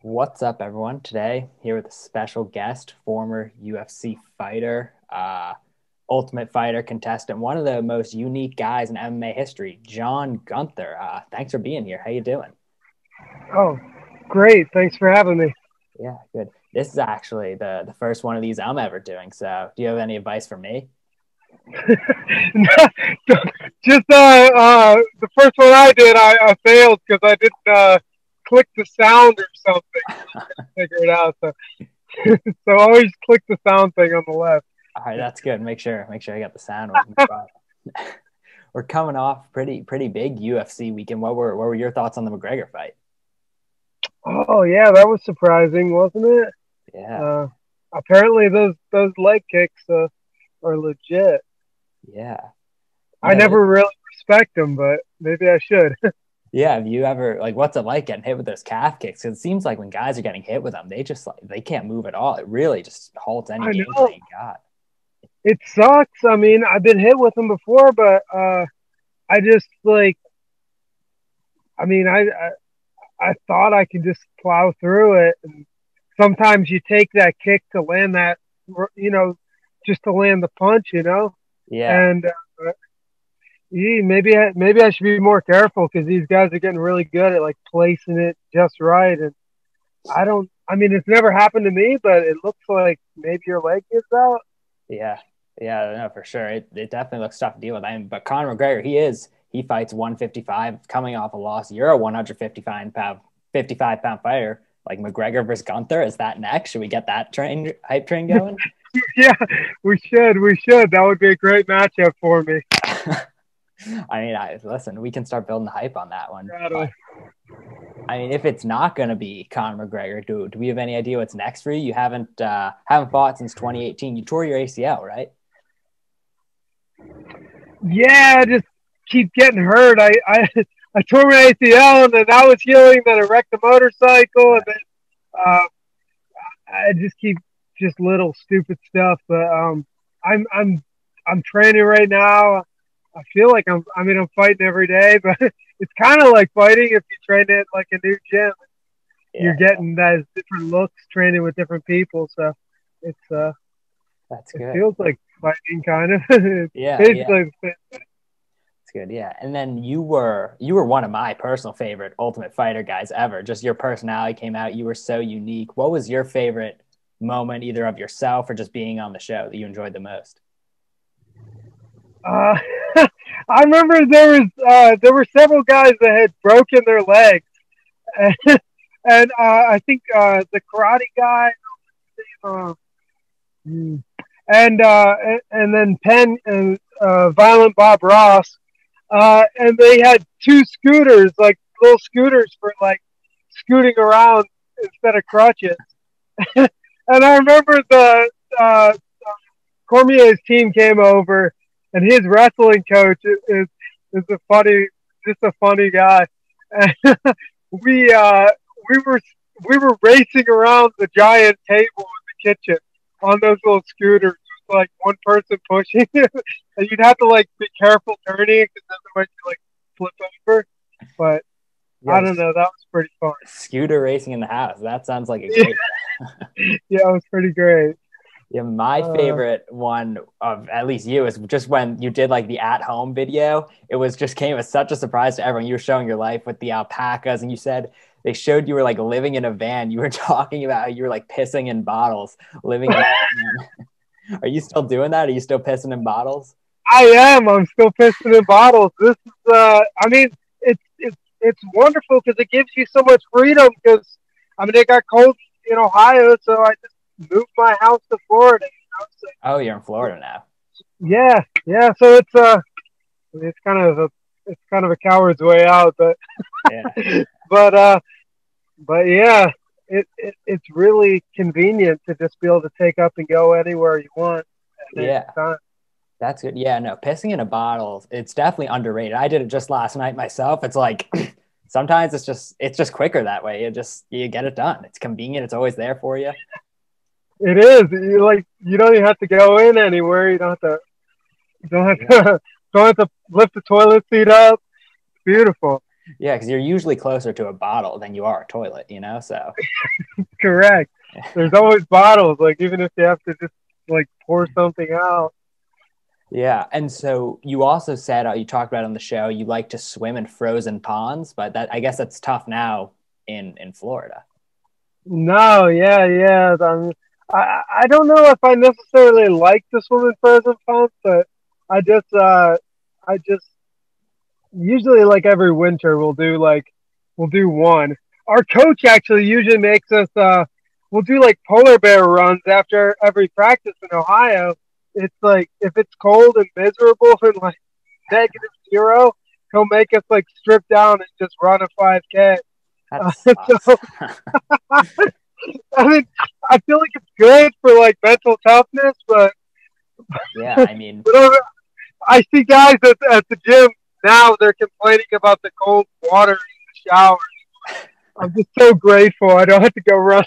What's up, everyone? Today, here with a special guest, former UFC fighter, Ultimate Fighter contestant, one of the most unique guys in MMA history, John Gunther. Thanks for being here. How you doing? Oh, great. Thanks for having me. Yeah, good. This is actually the first one of these I'm ever doing. So, do you have any advice for me? Just the first one I did, I failed because I didn't click the sound or something. Figure it out. So, so always click the sound thing on the left. All right, that's good. Make sure I got the sound right. We're coming off pretty big UFC weekend. What were your thoughts on the McGregor fight? Oh yeah, that was surprising, wasn't it? Yeah, Apparently those leg kicks are legit. yeah. I Yeah, never really respect them, but maybe I should. Yeah, have you ever what's it like getting hit with those calf kicks? 'Cause it seems like when guys are getting hit with them, they just they can't move at all. It really just halts any I game know plan you got. it sucks. I mean, I've been hit with them before, but I just like. I mean, I thought I could just plow through it. And sometimes you take that kick to land that, just to land the punch. Yeah, And maybe I should be more careful because these guys are getting really good at like placing it just right. And I don't. I mean, it's never happened to me, but it looks like maybe your leg gets out. yeah, yeah. No, for sure. It definitely looks tough to deal with. I mean, but Conor McGregor, he fights 155, coming off a loss. You're a 55 pound fighter. Like McGregor versus Gunther, is that next? Should we get that hype train going? Yeah, we should. We should. That would be a great matchup for me. I mean, listen, we can start building the hype on that one. Totally. I mean, if it's not going to be Conor McGregor, do we have any idea what's next for you? You haven't fought since 2018. You tore your ACL, right? Yeah, just keep getting hurt. I tore my ACL, and then I was healing. Then I wrecked the motorcycle, and then uh, I just keep just little stupid stuff. But I'm training right now. I feel like I'm fighting every day, but it's kind of like fighting if you train at like a new gym. You're Yeah, getting those different looks, training with different people. So it's that's it good. feels like fighting kind of. It's Yeah, basically it's good. Yeah, and then you were one of my personal favorite Ultimate Fighter guys ever. Just your personality came out. You were so unique. What was your favorite moment, either of yourself or just being on the show, that you enjoyed the most? Uh, I remember there were several guys that had broken their legs, and, I think the karate guy, uh, and then Penn and Violent Bob Ross, and they had two scooters, like little scooters for like scooting around instead of crutches. And I remember the Cormier's team came over, and his wrestling coach is just a funny guy. And we we were we were racing around the giant table in the kitchen on those little scooters, like one person pushing it, and you'd have to like be careful turning it because otherwise you like flip over. But I Yo, don't know, that was pretty fun. scooter racing in the house. That sounds like a great. Yeah, it was pretty great. Yeah, my Uh, favorite one of at least you is just when you did like the at-home video. It was just came as such a surprise to everyone. You were showing your life with the alpacas, and you said they showed you were like living in a van. You were talking about how you were like pissing in bottles, living in a van. Are you still doing that? Are you still pissing in bottles? I am. I'm still pissing in bottles. This is. I mean, it's wonderful because it gives you so much freedom. Because I mean, it got cold in Ohio, so I just moved my house to Florida. So, Oh, you're in Florida now. yeah, yeah. So it's kind of a coward's way out, but Yeah. but but yeah, it's really convenient to just be able to take up and go anywhere you want at any Yeah. time. That's good. Yeah, no, pissing in a bottle, it's definitely underrated. I did it just last night myself. It's like sometimes it's just quicker that way. You get it done. It's convenient. It's always there for you. It is. You don't even have to go in anywhere. You don't have Yeah. to don't have to lift the toilet seat up. Beautiful. Yeah, because you're usually closer to a bottle than you are a toilet, you know? So Correct. There's always bottles, like even if you have to just like pour something out. yeah. And so you also said, you talked about on the show, you like to swim in frozen ponds, but that, I guess that's tough now in Florida. No, yeah. I don't know if I necessarily like to swim in frozen ponds, but I just usually like every winter we'll do one. Our coach actually usually makes us we'll do like polar bear runs after every practice in Ohio. It's like if it's cold and miserable and like -0, he'll make us like strip down and just run a 5K. That sucks. So I mean, I feel like it's good for like mental toughness, but Yeah, I mean, whatever. I see guys at the gym now, they're complaining about the cold water in the shower. I'm just so grateful I don't have to go run.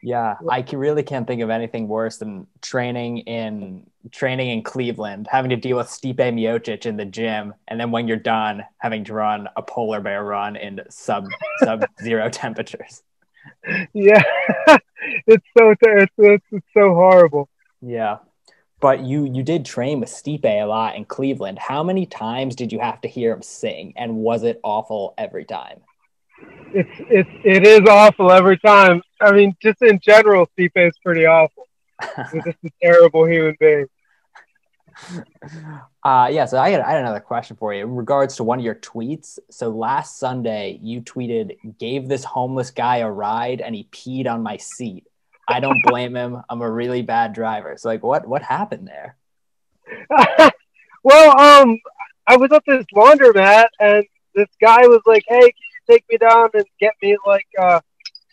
yeah, really can't think of anything worse than training in Cleveland, having to deal with Stipe Miocic in the gym, and then when you're done, having to run a polar bear run in sub-zero temperatures. Yeah, it's so horrible. Yeah. But you did train with Stipe a lot in Cleveland. How many times did you have to hear him sing, and was it awful every time? It is awful every time. I mean, just in general, Stipe is pretty awful. He's just a terrible human being. Yeah, so I had another question for you in regards to one of your tweets. So last Sunday, you tweeted, "Gave this homeless guy a ride and he peed on my seat. I don't blame him. I'm a really bad driver." So like, what happened there? Well, I was at this laundromat and this guy was like, "Hey, can you take me down and get me like,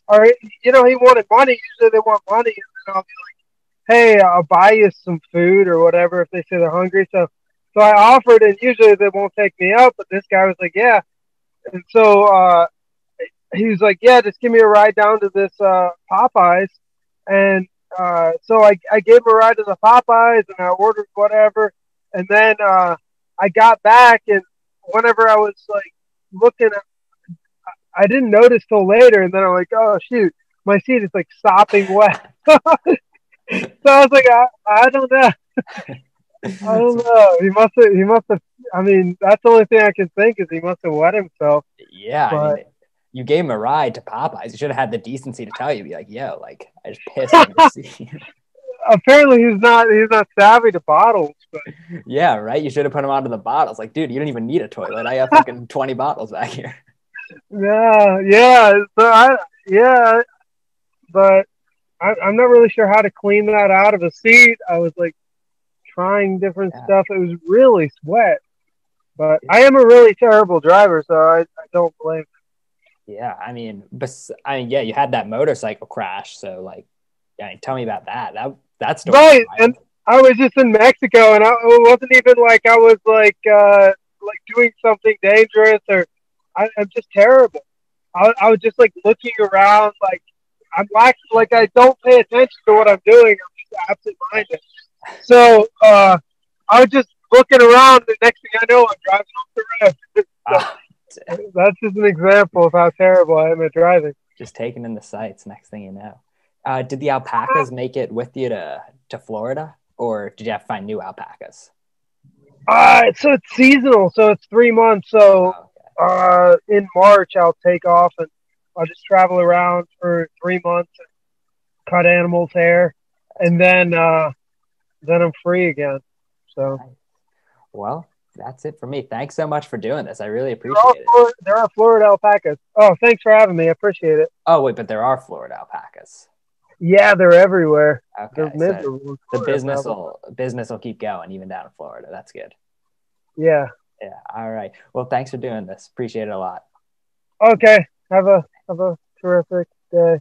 or he wanted money. Usually they want money, and then I'll be like, hey, I'll buy you some food or whatever if they say they're hungry." So I offered, and usually they won't take me out, but this guy was like, yeah, and so he was like, yeah, just give me a ride down to this Popeyes, and so I gave him a ride to the Popeyes, and I ordered whatever, and then I got back, and whenever I was like looking at, I didn't notice till later, and then I'm like, oh shoot, my seat is like sopping wet. So I was like, I don't know. I don't know. He must have. I mean, that's the only thing I can think is he must have wet himself. Yeah, But, I mean, you gave him a ride to Popeyes. You should have had the decency to tell you, be like, "Yo, like I just pissed on your seat." apparently he's not savvy to bottles. But Yeah, right. You should have put him onto the bottles. Like, dude, you don't even need a toilet. I have fucking 20 bottles back here. yeah. So yeah, but I'm not really sure how to clean that out of a seat. I was like trying different stuff. It was really sweat. But I am a really terrible driver, so I don't blame. Yeah, I mean, yeah, you had that motorcycle crash, so like, yeah, tell me about that. That story. Right, and I was just in Mexico, and it wasn't even like I was like doing something dangerous, or I'm just terrible. I was just like looking around, like I'm like I don't pay attention to what I'm doing. I'm just absent-minded. So I was just looking around, and next thing I know, I'm driving off the road. So, that's just an example of how terrible I am at driving. Just taking in the sights. Next thing you know, did the alpacas make it with you to Florida, or did you have to find new alpacas? So it's seasonal, so it's 3 months. So in March I'll take off and I'll just travel around for 3 months and cut animals' hair, and then I'm free again. So, well, that's it for me. Thanks so much for doing this. I really appreciate it. There are Florida alpacas. Oh, thanks for having me. I appreciate it. Oh, wait, but there are Florida alpacas. Yeah, they're everywhere. Okay, they're so the business will keep going even down in Florida. That's good. Yeah. Yeah. All right. Well, thanks for doing this. Appreciate it a lot. Okay. Have a terrific day.